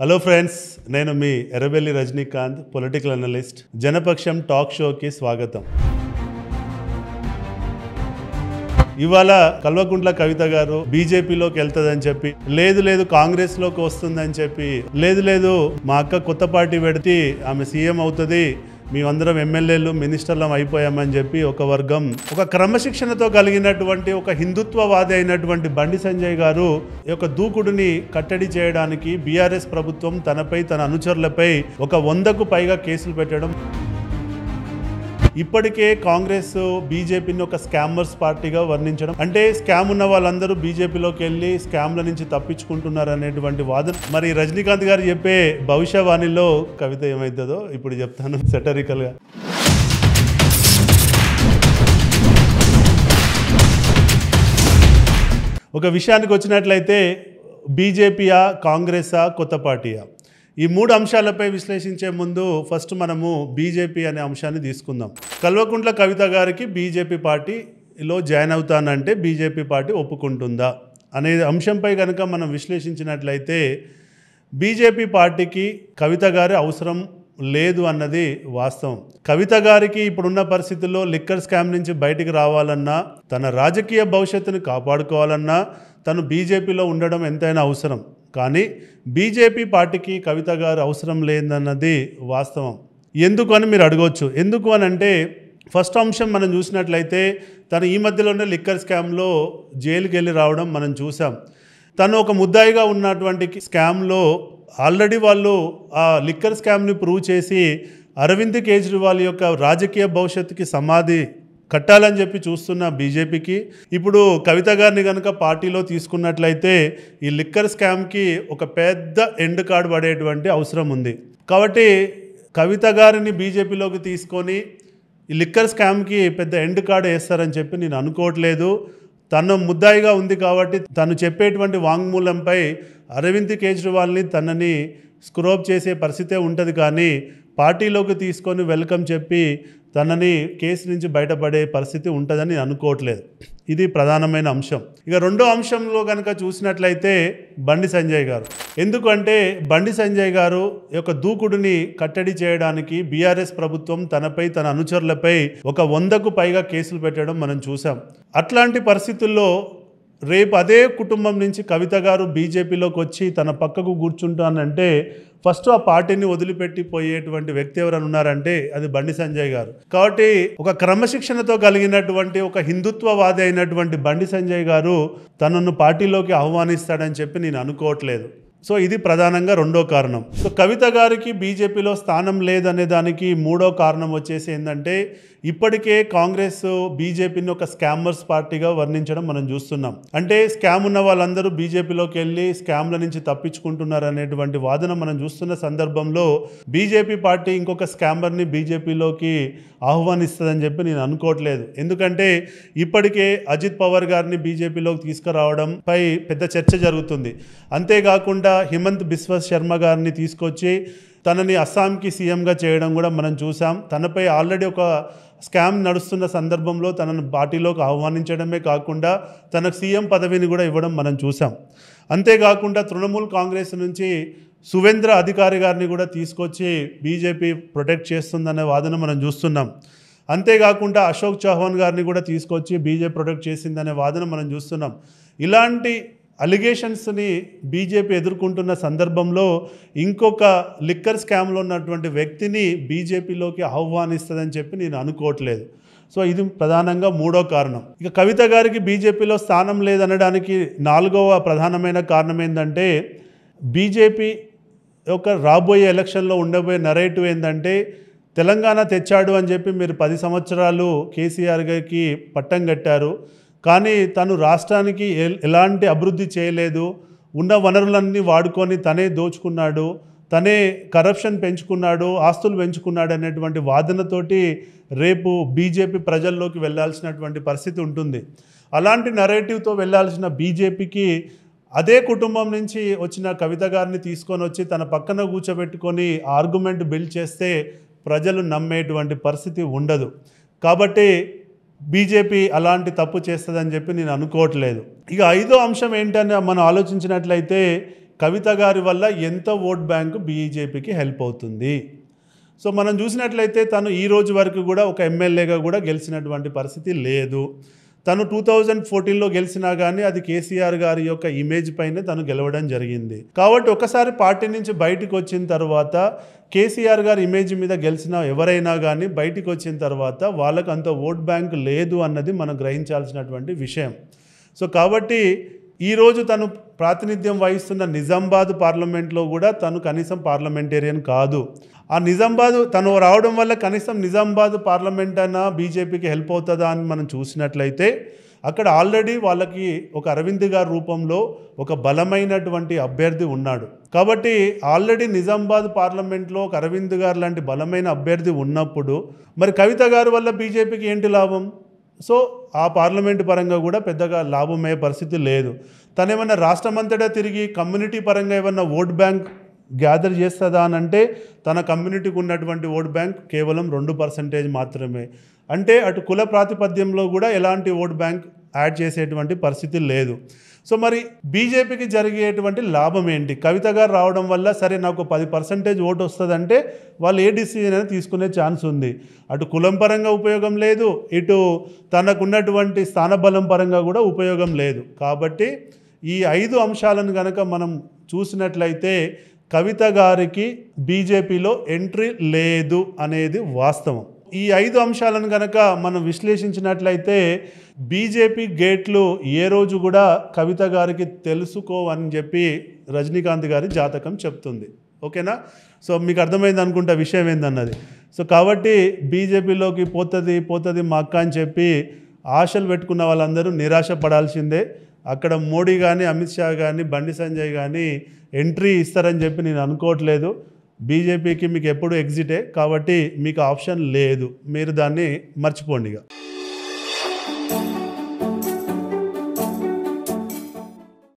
Hello friends, నేను మీ Errabelli Rajinikanth, political analyst. Janapaksham talk షోకి స్వాగతం. ఇవాళ కల్వకుంట్ల కవిత గారు బీజేపీలోకి వెళ్తుందని చెప్పి, లేదు కాంగ్రెస్లోకి వస్తుందని చెప్పి, లేదు మా అక్క కొత్త పార్టీ పెడితే ఆమె సీఎం అవుతుంది, మేమందరం ఎమ్మెల్యేలు మినిస్టర్లం అయిపోయామని చెప్పి ఒక వర్గం, ఒక క్రమశిక్షణతో కలిగినటువంటి ఒక హిందుత్వవాది అయినటువంటి బండి సంజయ్ గారు ఈ యొక్క దూకుడుని కట్టడి చేయడానికి బీఆర్ఎస్ ప్రభుత్వం తనపై తన అనుచరులపై ఒక 100కు పైగా కేసులు పెట్టడం, ఇప్పటికే కాంగ్రెస్ బీజేపీని ఒక స్కామర్స్ పార్టీగా వర్ణించడం, అంటే స్కామ్ ఉన్న వాళ్ళందరూ బీజేపీలోకి వెళ్ళి స్కామ్ల నుంచి తప్పించుకుంటున్నారు అనేటువంటి వాదన. మరి రజనీకాంత్ గారు చెప్పే భవిష్యవాణిలో కవిత ఏమవుతుందో ఇప్పుడు చెప్తాను సెటరికల్గా. ఒక విషయానికి వచ్చినట్లయితే బీజేపీయా, కాంగ్రెసా, కొత్త పార్టీయా, ఈ 3 అంశాలపై విశ్లేషించే ముందు ఫస్ట్ మనము బీజేపీ అనే అంశాన్ని తీసుకుందాం. కల్వకుంట్ల కవిత గారికి బీజేపీ పార్టీలో జాయిన్ అవుతానంటే బీజేపీ పార్టీ ఒప్పుకుంటుందా అనే అంశంపై కనుక మనం విశ్లేషించినట్లయితే బీజేపీ పార్టీకి కవిత గారి అవసరం లేదు అన్నది వాస్తవం. కవిత గారికి ఇప్పుడున్న పరిస్థితుల్లో లిక్కర్ స్కామ్ నుంచి బయటికి రావాలన్నా, తన రాజకీయ భవిష్యత్తును కాపాడుకోవాలన్నా తను బీజేపీలో ఉండడం ఎంతైనా అవసరం. కానీ బీజేపీ పార్టీకి కవిత గారు అవసరం లేదన్నది వాస్తవం. ఎందుకు అని మీరు అడగవచ్చు. ఎందుకు అని అంటే ఫస్ట్ అంశం మనం చూసినట్లయితే తను ఈ మధ్యలోనే లిక్కర్ స్కామ్లో జైలుకి వెళ్ళి రావడం మనం చూసాం. తను ఒక ముద్దాయిగా ఉన్నటువంటి స్కామ్లో ఆల్రెడీ వాళ్ళు ఆ లిక్కర్ స్కామ్ని ప్రూవ్ చేసి అరవింద్ కేజ్రీవాల్ యొక్క రాజకీయ భవిష్యత్తుకి సమాధి కట్టాలని చెప్పి చూస్తున్న బీజేపీకి ఇప్పుడు కవిత గారిని కనుక పార్టీలో తీసుకున్నట్లయితే ఈ లిక్కర్ స్కామ్కి ఒక పెద్ద ఎండ్ కార్డ్ పడేటువంటి అవసరం ఉంది. కాబట్టి కవిత గారిని బీజేపీలోకి తీసుకొని ఈ లిక్కర్ స్కామ్కి పెద్ద ఎండ్ కార్డ్ వేస్తారని చెప్పి నేను అనుకోవట్లేదు. తను ముద్దాయిగా ఉంది కాబట్టి తను చెప్పేటువంటి వాంగ్మూలంపై అరవింద్ కేజ్రీవాల్ని తనని స్క్రోప్ చేసే పరిస్థితే ఉంటుంది. కానీ పార్టీలోకి తీసుకొని వెల్కమ్ చెప్పి తనని కేసు నుంచి బయటపడే పరిస్థితి ఉంటుందని నేను అనుకోవట్లేదు. ఇది ప్రధానమైన అంశం. ఇక రెండో అంశంలో కనుక చూసినట్లయితే బండి సంజయ్ గారు. ఎందుకంటే బండి సంజయ్ గారు యొక్క దూకుడుని కట్టడి చేయడానికి బీఆర్ఎస్ ప్రభుత్వం తనపై తన అనుచరులపై ఒక 100కు పైగా కేసులు పెట్టడం మనం చూసాం. అట్లాంటి పరిస్థితుల్లో రేపు అదే కుటుంబం నుంచి కవిత గారు బీజేపీలోకి వచ్చి తన పక్కకు కూర్చుంటానంటే ఫస్ట్ ఆ పార్టీని వదిలిపెట్టి పోయేటువంటి వ్యక్తి ఎవరైనా ఉన్నారంటే అది బండి సంజయ్ గారు. కాబట్టి ఒక క్రమశిక్షణతో కలిగినటువంటి ఒక హిందుత్వవాది అయినటువంటి బండి సంజయ్ గారు తనను పార్టీలోకి ఆహ్వానిస్తాడని చెప్పి నేను అనుకోవట్లేదు. సో ఇది ప్రధానంగా రెండో కారణం. సో కవిత గారికి బీజేపీలో స్థానం లేదనే దానికి మూడో కారణం వచ్చేసి ఏంటంటే ఇప్పటికే కాంగ్రెస్ బీజేపీని ఒక స్కామర్స్ పార్టీగా వర్ణించడం మనం చూస్తున్నాం. అంటే స్కామ్ ఉన్న వాళ్ళందరూ బీజేపీలోకి వెళ్ళి స్కామ్ల నుంచి తప్పించుకుంటున్నారు అనేటువంటి వాదన మనం చూస్తున్న సందర్భంలో బీజేపీ పార్టీ ఇంకొక స్కామర్ని బీజేపీలోకి ఆహ్వానిస్తుందని చెప్పి నేను అనుకోవట్లేదు. ఎందుకంటే ఇప్పటికే అజిత్ పవార్ గారిని బీజేపీలోకి తీసుకురావడంపై పెద్ద చర్చ జరుగుతుంది. అంతేకాకుండా హిమంత్ బిశ్వ శర్మ గారిని తీసుకొచ్చి తనని అస్సాంకి సీఎంగా చేయడం కూడా మనం చూసాం. తనపై ఆల్రెడీ ఒక స్కామ్ నడుస్తున్న సందర్భంలో తనను పార్టీలోకి ఆహ్వానించడమే కాకుండా తనకు సీఎం పదవిని కూడా ఇవ్వడం మనం చూసాం. అంతేకాకుండా తృణమూల్ కాంగ్రెస్ నుంచి సువేంద్ర అధికారి గారిని కూడా తీసుకొచ్చి బీజేపీ ప్రొటెక్ట్ చేస్తుందనే వాదన మనం చూస్తున్నాం. అంతేకాకుండా అశోక్ చౌహాన్ గారిని కూడా తీసుకొచ్చి బీజేపీ ప్రొటెక్ట్ చేసిందనే వాదన మనం చూస్తున్నాం. ఇలాంటి అలిగేషన్స్ని బీజేపీ ఎదుర్కొంటున్న సందర్భంలో ఇంకొక లిక్కర్ స్కామ్లో ఉన్నటువంటి వ్యక్తిని బీజేపీలోకి ఆహ్వానిస్తుందని చెప్పి నేను అనుకోవట్లేదు. సో ఇది ప్రధానంగా మూడో కారణం. ఇక కవిత గారికి బీజేపీలో స్థానం లేదనడానికి నాలుగవ ప్రధానమైన కారణం ఏంటంటే బీజేపీ యొక్క రాబోయే ఎలక్షన్లో ఉండబోయే నరేటివ్ ఏంటంటే తెలంగాణ తెచ్చాడు అని చెప్పి మీరు 10 సంవత్సరాలు కేసీఆర్ గారికి పట్టం కట్టారు. కానీ తను రాష్ట్రానికి ఎలాంటి అభివృద్ధి చేయలేదు, ఉన్న వనరులన్నీ వాడుకొని తనే దోచుకున్నాడు, తనే కరప్షన్ పెంచుకున్నాడు, ఆస్తులు పెంచుకున్నాడు అనేటువంటి వాదనతోటి రేపు బీజేపీ ప్రజల్లోకి వెళ్ళాల్సినటువంటి పరిస్థితి ఉంటుంది. అలాంటి నరేటివ్తో వెళ్ళాల్సిన బీజేపీకి అదే కుటుంబం నుంచి వచ్చిన కవిత గారిని తీసుకొని వచ్చి తన పక్కన కూర్చోబెట్టుకొని ఆర్గ్యుమెంట్ బిల్డ్ చేస్తే ప్రజలు నమ్మేటువంటి పరిస్థితి ఉండదు. కాబట్టి బీజేపీ అలాంటి తప్పు చేస్తుందని చెప్పి నేను అనుకోవట్లేదు. ఇక ఐదో అంశం ఏంటని మనం ఆలోచించినట్లయితే కవిత గారి వల్ల ఎంత ఓట్ బ్యాంకు బీజేపీకి హెల్ప్ అవుతుంది. సో మనం చూసినట్లయితే తను ఈ రోజు వరకు కూడా ఒక ఎమ్మెల్యేగా కూడా గెలిచినటువంటి పరిస్థితి లేదు. తను 2014లో గెలిచినా కానీ అది కేసీఆర్ గారి యొక్క ఇమేజ్ పైనే తను గెలవడం జరిగింది. కాబట్టి ఒకసారి పార్టీ నుంచి బయటకు వచ్చిన తర్వాత కేసీఆర్ గారి ఇమేజ్ మీద గెలిచిన ఎవరైనా కానీ బయటకు వచ్చిన తర్వాత వాళ్ళకు అంత ఓట్ బ్యాంక్ లేదు అన్నది మనం గ్రహించాల్సినటువంటి విషయం. సో కాబట్టి ఈరోజు తను ప్రాతినిధ్యం వహిస్తున్న నిజామాబాద్ పార్లమెంట్లో కూడా తను కనీసం పార్లమెంటేరియన్ కాదు. ఆ నిజామాబాద్ తను రావడం వల్ల కనీసం నిజామాబాద్ పార్లమెంట్ అన్న బీజేపీకి హెల్ప్ అవుతుందా అని మనం చూసినట్లయితే అక్కడ ఆల్రెడీ వాళ్ళకి ఒక అరవింద్ గారి రూపంలో ఒక బలమైనటువంటి అభ్యర్థి ఉన్నాడు. కాబట్టి ఆల్రెడీ నిజామాబాద్ పార్లమెంట్లో ఒక అరవింద్ గారు లాంటి బలమైన అభ్యర్థి ఉన్నప్పుడు మరి కవిత గారి వల్ల బీజేపీకి ఏంటి లాభం? సో ఆ పార్లమెంటు పరంగా కూడా పెద్దగా లాభమయ్యే పరిస్థితి లేదు. తనేమన్నా రాష్ట్రమంతటా తిరిగి కమ్యూనిటీ పరంగా ఏమన్నా ఓట్ బ్యాంక్ గ్యాదర్ చేస్తుందా అని అంటే తన కమ్యూనిటీకి ఉన్నటువంటి ఓట్ బ్యాంక్ కేవలం 2% మాత్రమే. అంటే అటు కుల ప్రాతిపద్యంలో కూడా ఎలాంటి ఓట్ బ్యాంక్ యాడ్ చేసేటువంటి పరిస్థితి లేదు. సో మరి బీజేపీకి జరిగేటువంటి లాభం ఏంటి? కవిత గారు రావడం వల్ల సరే నాకు 10% ఓటు వస్తుందంటే వాళ్ళు ఏ డిసిజన్ అయినా తీసుకునే ఛాన్స్ ఉంది. అటు కులం పరంగా ఉపయోగం లేదు, ఇటు తనకున్నటువంటి స్థానబలం పరంగా కూడా ఉపయోగం లేదు. కాబట్టి ఈ 5 అంశాలను కనుక మనం చూసినట్లయితే కవిత గారికి బీజేపీలో ఎంట్రీ లేదు అనేది వాస్తవం. ఈ 5 అంశాలను కనుక మనం విశ్లేషించినట్లయితే బీజేపీ గేట్లు ఏ రోజు కూడా కవిత గారికి తెలుసుకోవని చెప్పి రజనీకాంత్ గారి జాతకం చెప్తుంది. ఓకేనా? సో మీకు అర్థమైంది అనుకుంటా విషయం ఏందన్నది. సో కాబట్టి బీజేపీలోకి పోతుంది మా అక్క అని చెప్పి ఆశలు పెట్టుకున్న వాళ్ళందరూ నిరాశ పడాల్సిందే. అక్కడ మోడీ కానీ అమిత్ షా కానీ బండి సంజయ్ కానీ ఎంట్రీ ఇస్తారని చెప్పి నేను అనుకోవట్లేదు. బీజేపీకి మీకు ఎప్పుడు ఎగ్జిటే, కాబట్టి మీకు ఆప్షన్ లేదు. మీరు దాన్ని మర్చిపోండి ఇక.